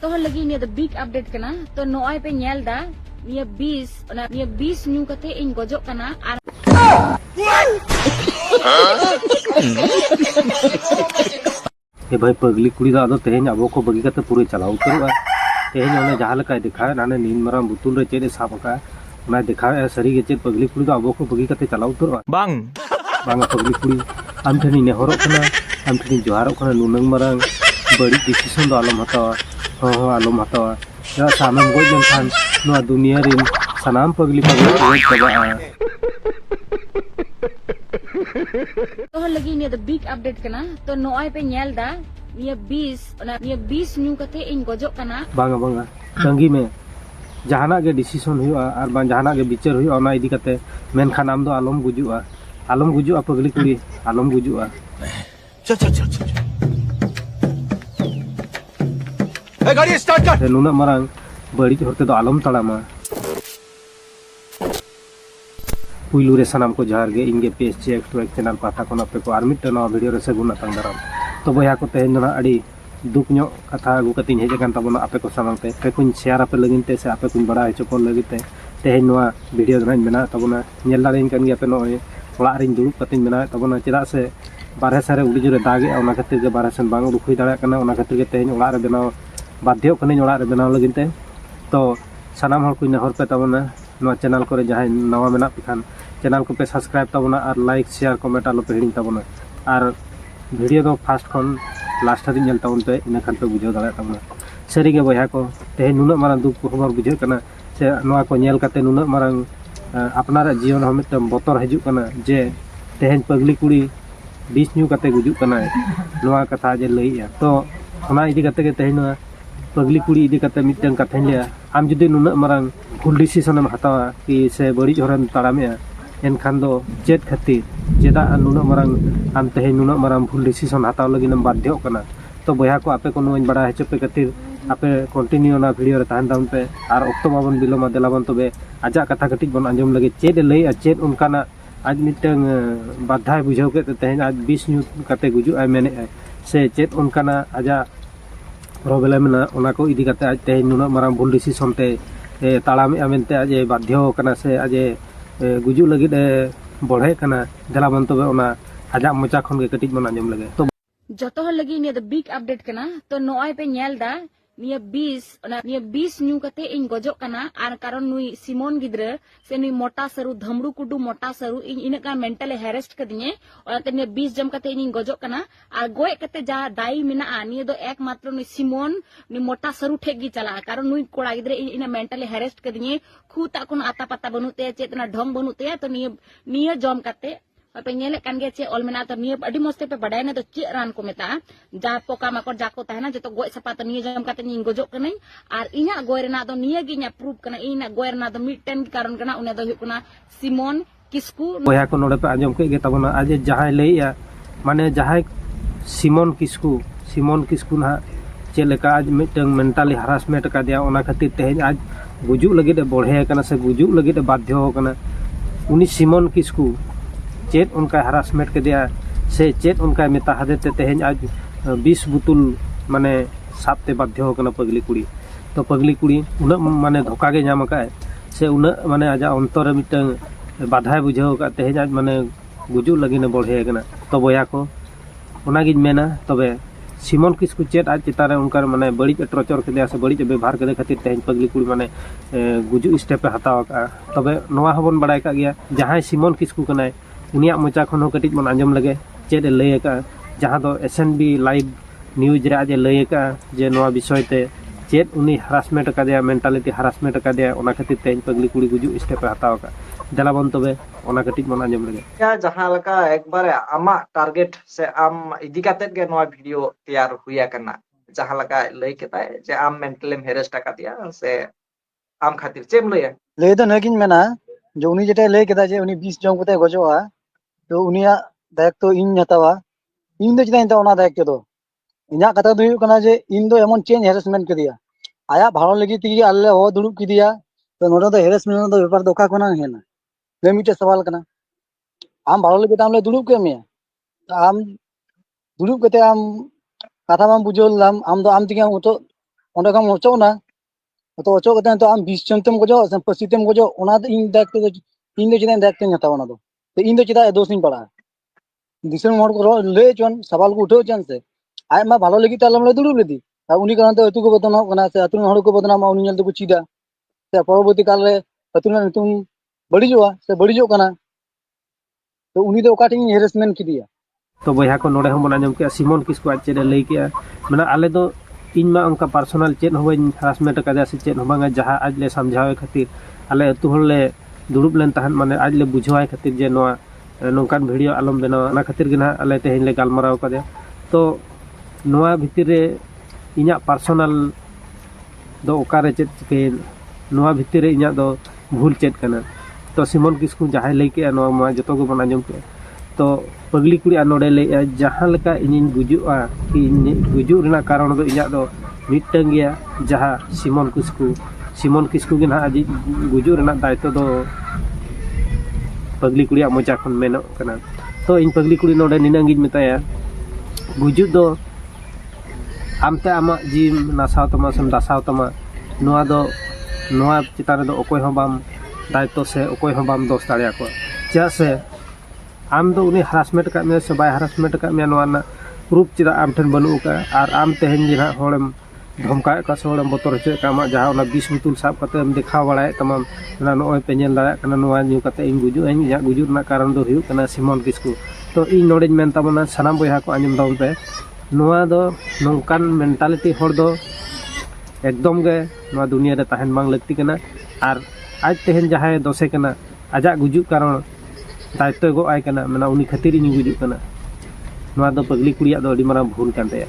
joto hor lagi ni ada big update kana to noai pe nyel da niya 20 new kate ing gojok kana ar ये भाई पगली कुड़ी दा तेहन अब को बगी कते पूरे चलाव उतरवा तेहन ओने जहां लका दिखा नाने नीन मराम बुतुल रे चेदे साब का ना दिखा सरी के चेद पगली कुड़ी दा अब को बगी कते चलाव उतरवा बांग पगली कुड़ी आम ठनी ने हरो कना आम ठनी जोहारो कना नुनंग मरांग बड़ी डिसीजन दो आलम हतावा हो आलम हतावा या सामम गoj जनखान नो दुनिया रिन सनाम पगली चबा तो hor lagi ni ada big update kana to noai pe nyel da niya 20 new kate ing gojok kana बांगा तंगी में जहाना के डिसीजन हुआ और बां जहाना के बिचार हुआ ओना इदी कते मेनखान आम दो आलम गुजुआ पगली कुड़ी आलम गुजुआ चल ए गाड़ी स्टार्ट कर नुना मरांग बड़ी होते तो आलम तड़ामा पुइलू रे सनाम को जहार गे इंगे पेज चेक टू एक चैनल पाथा को पे को आर मिट नवा वीडियो रे सगुना तंग दाराम तो बया को तेहन ना अड़ी दुख ᱧᱚᱜ कथा अगू कतिन हेज कान तबना आपे को सामang ते पे कुन शेयर आपे लगिन ते से आपे कुन बड़ा हेचो को लगिन ते तेहन नवा वीडियो दरान बना तबना नेल लाइन कान गया पे नोय ओला रिन दुरुप कतिन बना तबना चेदा से बारहे सारे उड़ी जोरे दागे ओना खातिर के बारहे सन बांग रुखुई दाड़ा कना ओना खातिर के तेहन ओला रे बनाव बाध्य कने ओला रे बनाव लगिन ते तो सनाम हर कुन हर पे तबना नवा चैनल करे जहां नवा मेना पिखान चैनल को पे सब्सक्राइब तबना और लाइक शेयर कमेंट आलो पे हिडिन तबना और वीडियो दो फास्ट खन लास्ट हाथ नेल ताउन पे इन खान पे बुझाव दाड़ा तबना सरी के बया को तेहन नुना मारां दुख को खबर बुझे कना से नवा को नेल काते नुना मारां अपनार जीवन हम मिदम बतर हजु कना जे तेहन पगली कुड़ी 20 न्यू काते गुजु कना नवा कथा जे लईया तो ओना इदी काते के तेहन पगली कुड़ी इदी काते मिदम कथा लिया आम जुदी नुना मारां भूल डिसीजन हम हतावा कि से बड़ी हरन ताड़ामेया एनखान दो चेत खातिर चेदा नुना मारां आम तेहन नुना मारां भूल डिसीजन हताव लगिन बाध्य कना तो बया को आपे को नोइन बड़ा हेचो पे खातिर आपे कंटिन्यू ना वीडियो रे ताहन दाउन पे आर ऑक्टो बाबन बिलोमा देलाबन तबे आजा कथा कटिज बन आंजम लगे चेद लई चेद उनकाना आज मिटंग बाधाय बुझाव के तेहन आज 20 न्यू काते गुजु आय मेने से चेद उनकाना आजा प्रॉब्लम ना ओना को इदी काते आज तेहन नुना मारां भूल डिसीजन ते ताड़ामे आमेनते आज बाध्य कना से आज गुजु लगी बढ़े कना देलाबन तबे ओना आजा मोचा खन के कटिज बन आंजम लगे तो joto hor lagi ni ada big update kana to noai pe nyel da niya 20 new kate ing gojok kana ar karon nui simon gidra se nui mota saru dhamru kudu mota saru ing ina kan mentally harassed kadinye onate niya 20 jam kate ing gojok kana ar goy kate ja dai mina ani do ek matro nui simon ni mota saru thek gi chala karon nui kora gidra ina mentally harassed kadinye khuta kun ata pata banute chetna dhong banute to niya jom kate पे नेले कान गे चे all मेना तो निये अडी मस्ते पे बडाय ना तो चे रान को मेता जा पोका माकोर जाको तहना जतो गोय सपा तो निये जम काते निंग गोजो कने आर इना गोय रेना तो निये गिnya प्रूफ कना इना गोय रेना तो मिटन कारण कना उने दो हुकना सिमोन किस्कू बया को नोडे पे आंजम के गे तबना आज जहाय लईया माने जहाय सिमोन किस्कू ना चे लेका आज मिटन मेंटली हरासमेंट का दिया ओना खातिर तेहन आज गुजु लगे बढ़े कना से गुजु लगे बाध्य कना उनी सिमोन किस्कू चेत उनका हरासमेंट के दिया से चेत उनका मेता हदेते तेहन आज 20 बुतुल माने साबते बाध्य कना पगली कुड़ी तो पगली कुड़ी उना माने धोखा के नाम का से उना माने आजा अंतर मिटंग बाधाय बुझाव का तेहन आज माने गुजु लगिन बढ़े कना तो बया को ओना गिन मेना तबे सिमोन किस्कू चेत आज चितारे उनका माने बड़ी टॉर्चर के दिया से बड़ी व्यवहार के खातिर तेहन पगली कुड़ी माने गुजु स्टेप हताव का तबे नवा हबन बड़ाय का गया जहां सिमोन किस्कू कनाय उनिया मोचा खन कटिज मन आंजम लगे चेद लय का जहां दो एसएनबी लाइव न्यूज रे आज लय का जे नवा विषय ते चेद उनी हरासमेंट का दिया मेंटालिटी हरासमेंट का दिया ओना खातिर तेन पगली कुड़ी गुजु स्टेप हताव का देलाबन तबे ओना कटिज मन आंजम लगे या जहां लका एक बार आमा टारगेट से आम इदी काते के नवा वीडियो तैयार हुआ करना जहां लका लय केता जे आम मेंटली हेरेस्ट का दिया से आम खातिर चेम लय तो नगिन मेना जो उनी जेटा लय केदा जे उनी 20 जम कते गजोआ तो उनिया दायित्व इन हतावा इन दो चिदा ओना दायित्व दो इना कथा दो कना जे इन दो एमन चेंज हेरेसमेंट के दिया आया भाड़ो लगी ती आले हो दुड़ुब की दिया तो नोडो दो हेरेसमेंट दो व्यापार दोका कोना हेना ले मिटे सवाल कना आम भाड़ो लगी ताम ले दुड़ुब के मे आम दुड़ुब कते आम कथा माम बुझोलाम आम दो आम तिगा उतो onde kam ocok na to ocok kate to am 20 jon tem gojok se 25 tem gojok ona do ᱤᱧ ᱫᱟᱭᱤᱛᱛᱚ ᱫᱚ ᱤᱧ ᱫᱚ ᱪᱮᱫᱟᱜ ᱫᱟᱭᱤᱛᱛᱚᱧ ᱦᱟᱛᱟᱣᱟ ᱚᱱᱟ ᱫᱚ ᱤᱧ ᱫᱚ ᱪᱮᱫᱟᱜ ᱫᱳᱥᱤᱧ ᱯᱟᱲᱟᱜᱼᱟ ᱫᱤᱥᱚᱢ ᱦᱚᱲ ᱠᱚ ᱞᱟᱹᱭ ᱦᱚᱪᱚᱱ ᱥᱟᱵᱟᱞ ᱠᱚ ᱩᱴᱷᱟᱹᱣ ᱦᱚᱪᱚᱱ ᱥᱮ ᱟᱡ ᱢᱟ ᱵᱷᱟলো ᱞᱟᱹᱜᱤᱫ ᱛᱮ ᱟᱞᱚᱢ ᱞᱟᱹᱭ ᱫᱩᱲᱩᱵ ᱞᱮᱫᱮ ᱟᱨ ᱩᱱᱤ ᱠᱟᱨᱚᱱ ᱛᱮ ᱟᱹᱛᱩ ᱠᱚ ᱵᱚᱫᱱᱟᱢᱚᱜ ᱠᱟᱱᱟ ᱥᱮ ᱟᱹᱛᱩ ᱨᱮᱱ ᱦᱚᱲ ᱠᱚ ᱵᱚᱫᱱᱟᱢᱚᱜᱼᱟ ᱩᱱᱤ ᱧᱮᱞ ᱛᱮᱠᱚ ᱪᱮᱫᱟ ᱥᱮ ᱯᱚᱨᱚᱵᱚᱨᱛᱤ ᱠᱟᱞ ᱨᱮ ᱟᱹᱛᱩ ᱨᱮᱱᱟᱜ ᱧᱩᱛᱩᱢ ᱵᱟᱹᱲᱤᱡᱚᱜᱼᱟ ᱥᱮ ᱵᱟᱹᱲᱤᱡᱚᱜ ᱠᱟᱱᱟ ᱛᱚ ᱩᱱᱤ ᱫᱚ ᱚᱠᱟᱴᱷᱮᱡ ᱤᱧ ᱦᱮᱨᱮᱥᱢᱮᱱᱴ ᱠᱮᱫᱮᱭᱟ तो बया को नोड़े हम आजम के सिमन किस्कु आज चेद लई के मैंने आले दो इन मा उनका पर्सनल चेद हो हरासमेंट का से चेद हो जहाँ आज ले समझावे खातिर आले अतु हर ले दुड़ुब लेन तहन माने आज ले बुझावे खातिर जे नोआ नोंकान वीडियो आलम बनावा ना खातिर गे ना आले तेहेन ले गालमाराव कदे तो नोआ भितिर रे इᱧᱟᱹᱜ पर्सनल दो ओकारे चेद चिके नोआ भितिर रे इᱧᱟᱹᱜ दो भूल चेद कना तो सिमन किस्कु जहाँ लई के नोआ मा जतो गो बन आजम के तो पगली कुड़ी नोड़े लई जहाँ लेका इन गुजुआ कि गुजु रेना कारण दो इᱧᱟᱹᱜ दो मिटन गया जहाँ सिमन किस्कु गे ना आज गुजु रेना दायित्व दो पगली कुड़ी मोचा खन मेनो कना तो इन पगली कुड़ी नोड़े निनांगिन मेताया गुजु दो आमते आमा जी नासाव तमा सम दासाव तमा नोआ दो नोआ चितान दो ओकोय हो बाम दायित्व से ओकोय हो बाम दोष दाड़िया को चा से आम दो उन्हें हरासमेंट का में से बाय हरासमेंट का में नोआ ना प्रूफ चिदा आम ठन बनू का और आम तेहन जिना होड़म धमका का सोड़म बतर चे का मा जहां ना 20 बुतुल साब कते हम देखा बड़ाय तमाम ना नोय पेनेल दाड़ा कना नोआ न्यू कते इन गुजु इन या गुजु ना कारण दो हुयु कना सिमन किस्कु तो इन नोड़े मेन तबना सनाम बया को आंजम दाउन पे नोआ दो नोंकान मेंटालिटी होड़ दो एकदम गे नोआ दुनिया रे तहन बांग लगती कना और आज तेहन जहां दोसे कना आजा गुजु कारण दायित्व गो आय कना मना उनी खातिर इन गुजु कना नोआ दो पगली कुड़िया दो अडी मारां भूल कान तया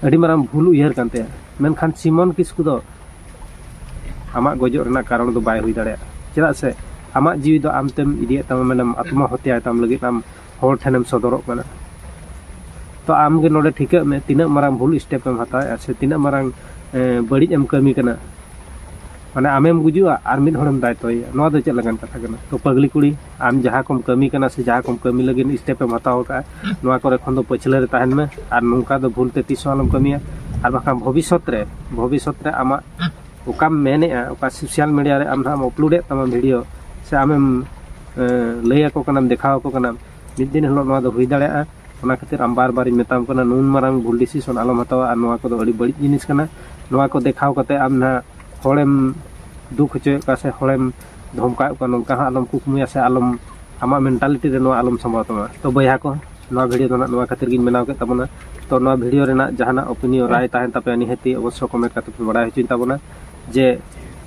अडी मारां भूल उयहर कान तया मेनखान सिमन किस्कु दो आमा गजो रेना कारण दो बाय हुई दाड़े चेदा से आमा जीवी दो आमतेम इदिया तम मनम आत्महत्या तम लगे नाम होर ठेनम सदरक कना तो आम गे नोडे ठिका में तिना मारां भूल स्टेप एम हताय से तिना मारां बड़ी एम कमी कना माने आमेम गुजुआ और मिद होड़म दायित्वया नोआ दो चेद लगन कथा कना तो पगली कुड़ी आम जहाँ कम कमी कना से जहाँ कम कमी लगे स्टेप एम हताव का नोआ करे खन दो पछले रे तहन में और नोंका दो भूल ते तीसो आलम कमिया और बाखा भविष्यत रे आमा ओकाम मेनेआ ओका सोशल मीडिया रे आम नाम अपलोड तमा वीडियो से आमेम लैया को कनाम देखाव को कनाम मिद दिन हलो नोआ दो हुई दाड़ेआ ओना खातिर आम बार बार मेताम कना नुन मारांग भूल डिसीजन आलम हतावा और नोआ को दो अड़ी बड़ी जिनिस कना नोआ को देखाव कते आम ना होड़ेम दुख होचे का से होड़ेम धमका का नोंका आलम कुकमुया से आलम आमा मेंटालिटी रे नोआ आलम संभाव तमा तो बया को नोआ वीडियो दो नोआ खातिर गिन बनाव के तबना तो नोआ वीडियो रेना जहाना ओपिनियन राय ताहेन तापे निहति अवश्य कमेंट करते पे बड़ा होचिन तबना जे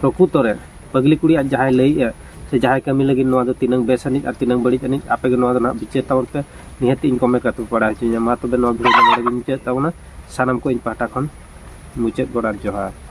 प्रकृत रे पगली कुड़ी आज जहां लई से जहां कमी लगी नोआ दो तिनंग बेसनिक और तिनंग बड़ी जनिक आपे के नोआ दो ना बिचे तावन पे निहति इन कमेंट करते पे बड़ा होचिन मा तबे नोआ वीडियो दो गिन चे तबना सानम को इन पाटा खन मुचेत बड़ा जोहार।